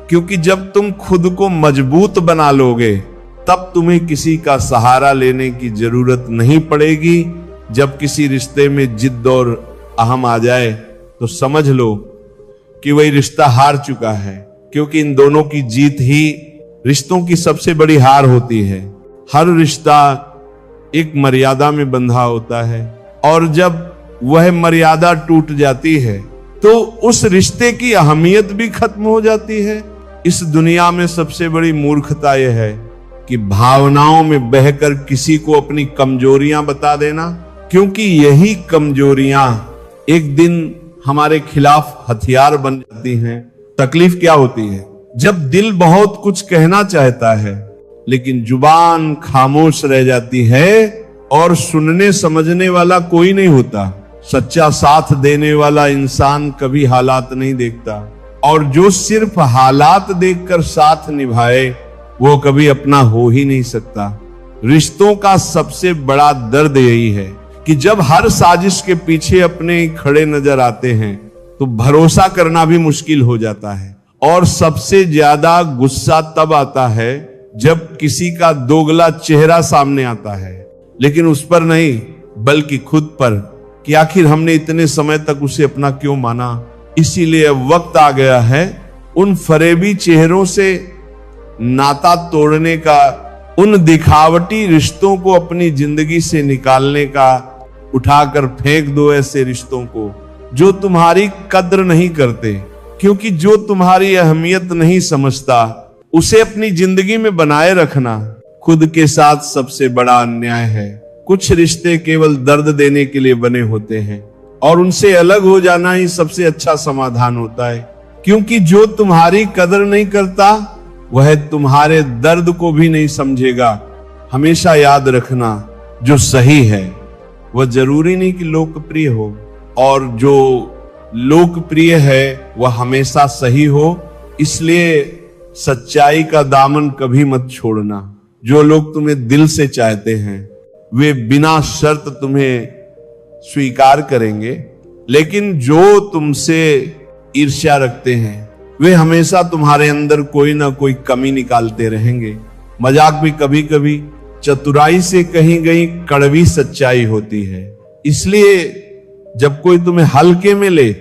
क्योंकि जब तुम खुद को मजबूत बना लोगे तब तुम्हें किसी का सहारा लेने की जरूरत नहीं पड़ेगी। जब किसी रिश्ते में जिद और अहम आ जाए तो समझ लो कि वही रिश्ता हार चुका है, क्योंकि इन दोनों की जीत ही रिश्तों की सबसे बड़ी हार होती है। हर रिश्ता एक मर्यादा में बंधा होता है और जब वह मर्यादा टूट जाती है तो उस रिश्ते की अहमियत भी खत्म हो जाती है। इस दुनिया में सबसे बड़ी मूर्खता यह है कि भावनाओं में बहकर किसी को अपनी कमजोरियां बता देना, क्योंकि यही कमजोरियां एक दिन हमारे खिलाफ हथियार बन जाती हैं। तकलीफ क्या होती है? जब दिल बहुत कुछ कहना चाहता है लेकिन जुबान खामोश रह जाती है और सुनने समझने वाला कोई नहीं होता। सच्चा साथ देने वाला इंसान कभी हालात नहीं देखता, और जो सिर्फ हालात देखकर साथ निभाए वो कभी अपना हो ही नहीं सकता। रिश्तों का सबसे बड़ा दर्द यही है कि जब हर साजिश के पीछे अपने खड़े नजर आते हैं तो भरोसा करना भी मुश्किल हो जाता है। और सबसे ज्यादा गुस्सा तब आता है जब किसी का दोगला चेहरा सामने आता है, लेकिन उस पर नहीं बल्कि खुद पर, कि आखिर हमने इतने समय तक उसे अपना क्यों माना। इसीलिए अब वक्त आ गया है उन फरेबी चेहरों से नाता तोड़ने का, उन दिखावटी रिश्तों को अपनी जिंदगी से निकालने का। उठाकर फेंक दो ऐसे रिश्तों को जो तुम्हारी कद्र नहीं करते, क्योंकि जो तुम्हारी अहमियत नहीं समझता उसे अपनी जिंदगी में बनाए रखना खुद के साथ सबसे बड़ा अन्याय है। कुछ रिश्ते केवल दर्द देने के लिए बने होते हैं और उनसे अलग हो जाना ही सबसे अच्छा समाधान होता है, क्योंकि जो तुम्हारी कदर नहीं करता वह तुम्हारे दर्द को भी नहीं समझेगा। हमेशा याद रखना, जो सही है वह जरूरी नहीं कि लोकप्रिय हो, और जो लोकप्रिय है वह हमेशा सही हो। इसलिए सच्चाई का दामन कभी मत छोड़ना। जो लोग तुम्हें दिल से चाहते हैं वे बिना शर्त तुम्हें स्वीकार करेंगे, लेकिन जो तुमसे ईर्ष्या रखते हैं वे हमेशा तुम्हारे अंदर कोई ना कोई कमी निकालते रहेंगे। मजाक भी कभी कभी चतुराई से कहीं गई कड़वी सच्चाई होती है। इसलिए जब कोई तुम्हें हल्के में ले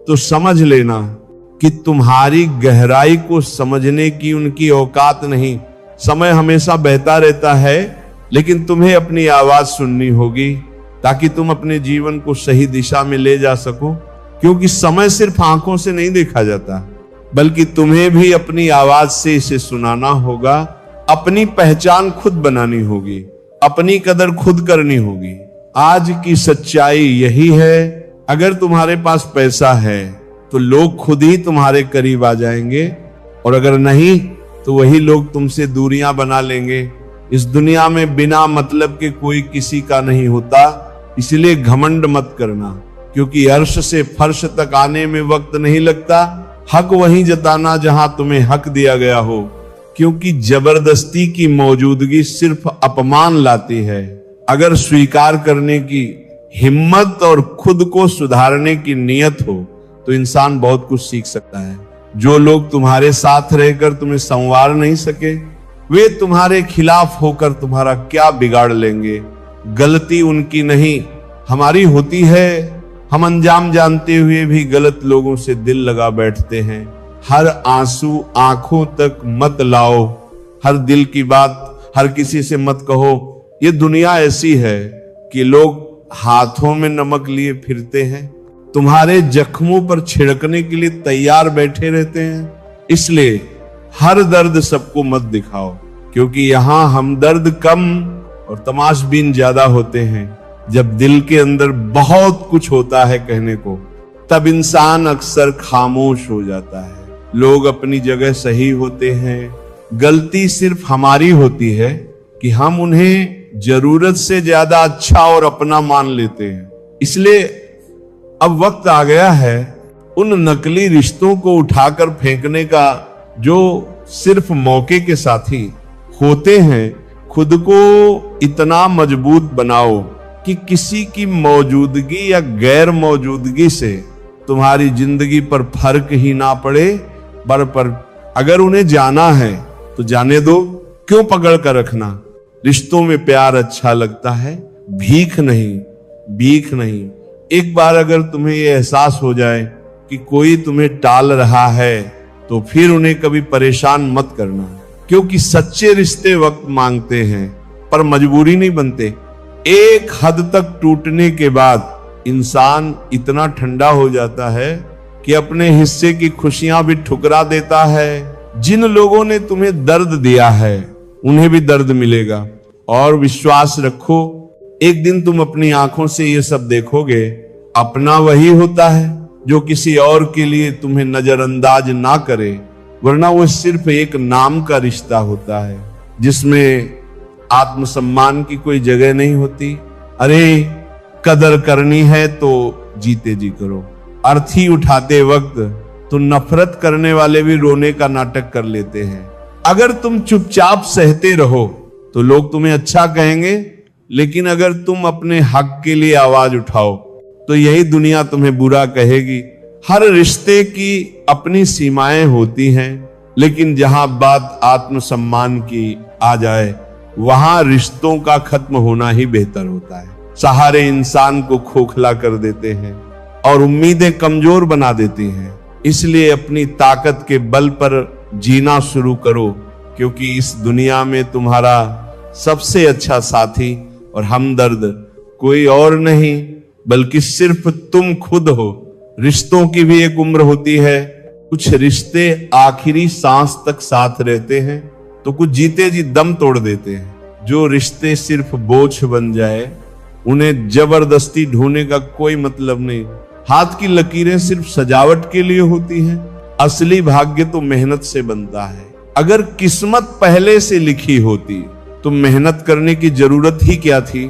तो समझ लेना कि तुम्हारी गहराई को समझने की उनकी औकात नहीं। समय हमेशा बहता रहता है, लेकिन तुम्हें अपनी आवाज सुननी होगी ताकि तुम अपने जीवन को सही दिशा में ले जा सको, क्योंकि समय सिर्फ आंखों से नहीं देखा जाता, बल्कि तुम्हें भी अपनी आवाज से इसे सुनाना होगा। अपनी पहचान खुद बनानी होगी, अपनी कदर खुद करनी होगी। आज की सच्चाई यही है, अगर तुम्हारे पास पैसा है तो लोग खुद ही तुम्हारे करीब आ जाएंगे, और अगर नहीं तो वही लोग तुमसे दूरियां बना लेंगे। इस दुनिया में बिना मतलब के कोई किसी का नहीं होता, इसलिए घमंड मत करना, क्योंकि अर्श से फर्श तक आने में वक्त नहीं लगता, हक वहीं जताना जहां तुम्हें हक दिया गया हो, क्योंकि जबरदस्ती की मौजूदगी सिर्फ अपमान लाती है। अगर स्वीकार करने की हिम्मत और खुद को सुधारने की नियत हो तो इंसान बहुत कुछ सीख सकता है। जो लोग तुम्हारे साथ रहकर तुम्हें संवार नहीं सके, वे तुम्हारे खिलाफ होकर तुम्हारा क्या बिगाड़ लेंगे। गलती उनकी नहीं हमारी होती है। हम अंजाम जानते हुए भी गलत लोगों से दिल लगा बैठते हैं। हर आंसू आंखों तक मत लाओ, हर दिल की बात हर किसी से मत कहो। ये दुनिया ऐसी है कि लोग हाथों में नमक लिए फिरते हैं, तुम्हारे जख्मों पर छिड़कने के लिए तैयार बैठे रहते हैं। इसलिए हर दर्द सबको मत दिखाओ, क्योंकि यहां हमदर्द कम और तमाशबीन ज्यादा होते हैं। जब दिल के अंदर बहुत कुछ होता है कहने को, तब इंसान अक्सर खामोश हो जाता है। लोग अपनी जगह सही होते हैं, गलती सिर्फ हमारी होती है कि हम उन्हें जरूरत से ज्यादा अच्छा और अपना मान लेते हैं। इसलिए अब वक्त आ गया है उन नकली रिश्तों को उठाकर फेंकने का जो सिर्फ मौके के साथी होते हैं। खुद को इतना मजबूत बनाओ कि किसी की मौजूदगी या गैर मौजूदगी से तुम्हारी जिंदगी पर फर्क ही ना पड़े। पर अगर उन्हें जाना है तो जाने दो, क्यों पकड़ कर रखना। रिश्तों में प्यार अच्छा लगता है, भीख नहीं, भीख नहीं। एक बार अगर तुम्हें यह एहसास हो जाए कि कोई तुम्हें टाल रहा है तो फिर उन्हें कभी परेशान मत करना, क्योंकि सच्चे रिश्ते वक्त मांगते हैं पर मजबूरी नहीं बनते। एक हद तक टूटने के बाद इंसान इतना ठंडा हो जाता है कि अपने हिस्से की खुशियां भी ठुकरा देता है। जिन लोगों ने तुम्हें दर्द दिया है उन्हें भी दर्द मिलेगा, और विश्वास रखो एक दिन तुम अपनी आंखों से ये सब देखोगे। अपना वही होता है जो किसी और के लिए तुम्हें नजरअंदाज ना करे, वरना वो सिर्फ एक नाम का रिश्ता होता है जिसमें आत्मसम्मान की कोई जगह नहीं होती। अरे कदर करनी है तो जीते जी करो। अर्थी उठाते वक्त तो नफरत करने वाले भी रोने का नाटक कर लेते हैं। अगर तुम चुपचाप सहते रहो तो लोग तुम्हें अच्छा कहेंगे, लेकिन अगर तुम अपने हक के लिए आवाज उठाओ तो यही दुनिया तुम्हें बुरा कहेगी। हर रिश्ते की अपनी सीमाएं होती हैं, लेकिन जहां बात आत्मसम्मान की आ जाए वहां रिश्तों का खत्म होना ही बेहतर होता है। सहारे इंसान को खोखला कर देते हैं और उम्मीदें कमजोर बना देती हैं। इसलिए अपनी ताकत के बल पर जीना शुरू करो, क्योंकि इस दुनिया में तुम्हारा सबसे अच्छा साथी और हमदर्द कोई और नहीं बल्कि सिर्फ तुम खुद हो। रिश्तों की भी एक उम्र होती है। कुछ रिश्ते आखिरी सांस तक साथ रहते हैं तो कुछ जीते जी दम तोड़ देते हैं। जो रिश्ते सिर्फ बोझ बन जाए उन्हें जबरदस्ती ढूंढने का कोई मतलब नहीं। हाथ की लकीरें सिर्फ सजावट के लिए होती हैं, असली भाग्य तो मेहनत से बनता है। अगर किस्मत पहले से लिखी होती तो मेहनत करने की जरूरत ही क्या थी।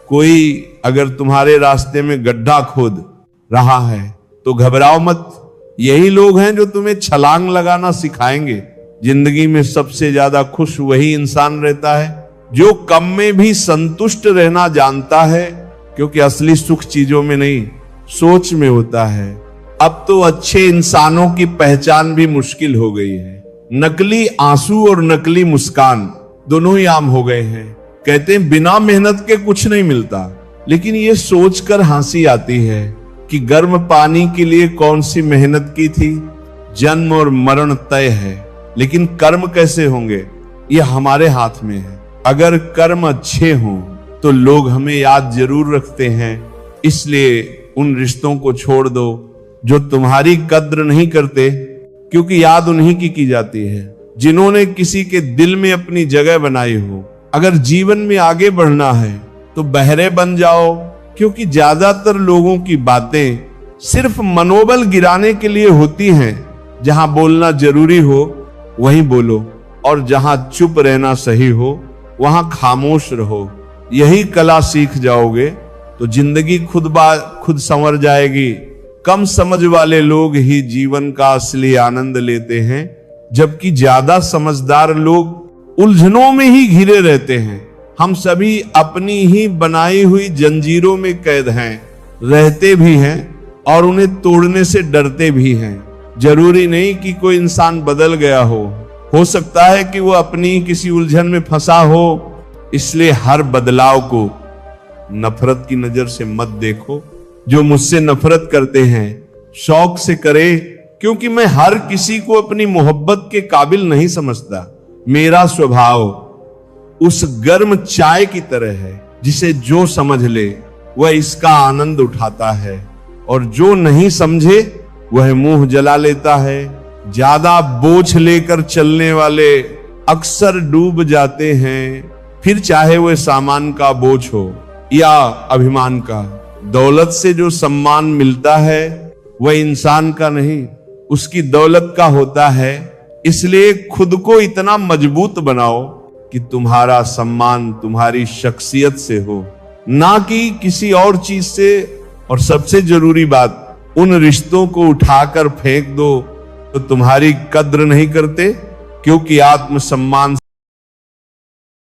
कोई अगर तुम्हारे रास्ते में गड्ढा खोद रहा है तो घबराओ मत। यही लोग हैं जो तुम्हें छलांग लगाना सिखाएंगे। जिंदगी में सबसे ज्यादा खुश वही इंसान रहता है जो कम में भी संतुष्ट रहना जानता है, क्योंकि असली सुख चीजों में नहीं सोच में होता है। अब तो अच्छे इंसानों की पहचान भी मुश्किल हो गई है। नकली आंसू और नकली मुस्कान दोनों ही आम हो गए हैं। कहते हैं बिना मेहनत के कुछ नहीं मिलता, लेकिन ये सोचकर हंसी आती है कि गर्म पानी के लिए कौन सी मेहनत की थी। जन्म और मरण तय है, लेकिन कर्म कैसे होंगे ये हमारे हाथ में है। अगर कर्म अच्छे हों तो लोग हमें याद जरूर रखते हैं। इसलिए उन रिश्तों को छोड़ दो जो तुम्हारी कद्र नहीं करते, क्योंकि याद उन्हीं की जाती है जिन्होंने किसी के दिल में अपनी जगह बनाई हो। अगर जीवन में आगे बढ़ना है तो बहरे बन जाओ, क्योंकि ज्यादातर लोगों की बातें सिर्फ मनोबल गिराने के लिए होती हैं। जहां बोलना जरूरी हो वहीं बोलो, और जहां चुप रहना सही हो वहां खामोश रहो। यही कला सीख जाओगे तो जिंदगी खुद संवर जाएगी। कम समझ वाले लोग ही जीवन का असली आनंद लेते हैं, जबकि ज्यादा समझदार लोग उलझनों में ही घिरे रहते हैं। हम सभी अपनी ही बनाई हुई जंजीरों में कैद हैं, रहते भी हैं और उन्हें तोड़ने से डरते भी हैं। जरूरी नहीं कि कोई इंसान बदल गया हो सकता है कि वो अपनी किसी उलझन में फंसा हो। इसलिए हर बदलाव को नफरत की नजर से मत देखो। जो मुझसे नफरत करते हैं शौक से करे, क्योंकि मैं हर किसी को अपनी मोहब्बत के काबिल नहीं समझता। मेरा स्वभाव उस गर्म चाय की तरह है, जिसे जो समझ ले वह इसका आनंद उठाता है, और जो नहीं समझे वह मुंह जला लेता है। ज्यादा बोझ लेकर चलने वाले अक्सर डूब जाते हैं, फिर चाहे वह सामान का बोझ हो या अभिमान का। दौलत से जो सम्मान मिलता है वह इंसान का नहीं, उसकी दौलत का होता है। इसलिए खुद को इतना मजबूत बनाओ कि तुम्हारा सम्मान तुम्हारी शख्सियत से हो, ना कि किसी और चीज से। और सबसे जरूरी बात, उन रिश्तों को उठाकर फेंक दो तो तुम्हारी कद्र नहीं करते, क्योंकि आत्मसम्मान